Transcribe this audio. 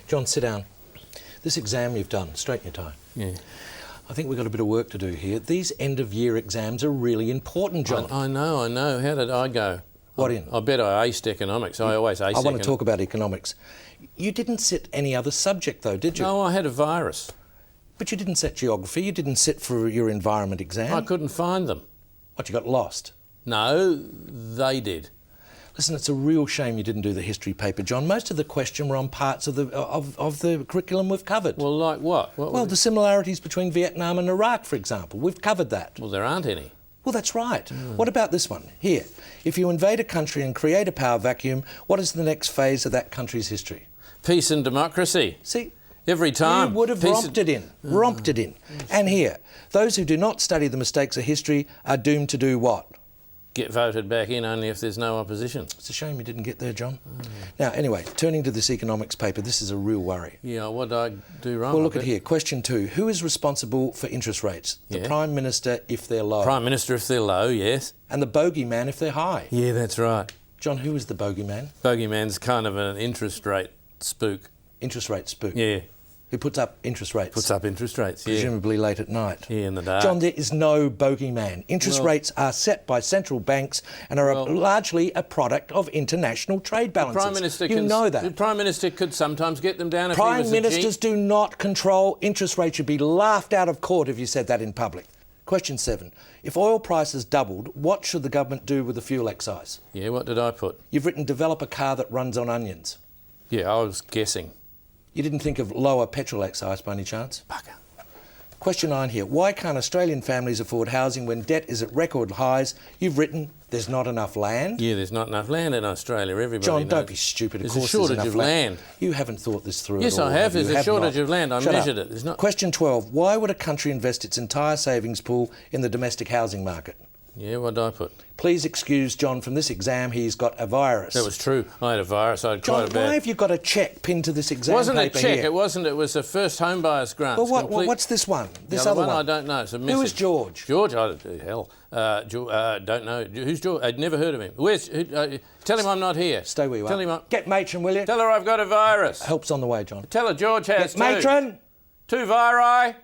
John, sit down. This exam you've done, straighten your tie. Yeah. I think we've got a bit of work to do here. These end-of-year exams are really important, John. I know. How did I go? What in? I bet I aced economics. I always ace I want to talk about economics. You didn't sit any other subject, though, did you? No, I had a virus. But you didn't sit geography. You didn't sit for your environment exam. I couldn't find them. What, you got lost? No, they did. Listen, it's a real shame you didn't do the history paper, John. Most of the question were on parts of the curriculum we've covered. Well, like what? Well, the similarities between Vietnam and Iraq, for example. We've covered that. Well, there aren't any. Well, that's right. What about this one? Here. If you invade a country and create a power vacuum, what is the next phase of that country's history? Peace and democracy. See? Every time. You would have romped it in. Romped it in. And here. Those who do not study the mistakes of history are doomed to do what? Get voted back in only if there's no opposition. It's a shame you didn't get there, John. Now, anyway, turning to this economics paper, this is a real worry. Yeah, what did I do wrong? Well, look at here. Question 2. Who is responsible for interest rates? The Prime Minister if they're low. Prime Minister if they're low, yes. And the bogeyman if they're high. Yeah, that's right. John, who is the bogeyman? Bogeyman's kind of an interest rate spook. Interest rate spook? Yeah. Who puts up interest rates? Puts up interest rates, yeah. Presumably late at night. Yeah, in the dark. John, there is no bogeyman. Interest rates are set by central banks and are largely a product of international trade balances. Prime Minister know that. The Prime Minister could sometimes get them down if Prime he was Ministers do not control interest rates. You'd be laughed out of court if you said that in public. Question 7. If oil prices doubled, what should the government do with the fuel excise? Yeah, what did I put? You've written develop a car that runs on onions. Yeah, I was guessing. You didn't think of lower petrol excise by any chance? Bugger. Question 9 here. Why can't Australian families afford housing when debt is at record highs? You've written there's not enough land. Yeah, there's not enough land in Australia. Everybody John, knows. don't be stupid. Of There's course a shortage there's enough of land. You haven't thought this through Yes, at all. I have. There's a shortage not. of land. I Shut measured up. it. There's not. Question 12. Why would a country invest its entire savings pool in the domestic housing market? Yeah, what did I put? Please excuse John from this exam. He's got a virus. That was true. I had a virus. I had John, quite a bad... why have you got a cheque pinned to this exam It wasn't a paper cheque. here? It wasn't. It was a first home buyers grant. Well, what's this one? This the other one? one? I don't know. It's a message. Who is George? George? Hell. Don't know. Who's George? I'd never heard of him. Tell him I'm not here. Stay where you Tell are. him Get matron, will you? Tell her I've got a virus. Help's on the way, John. Tell her George has Get matron! 2 viri.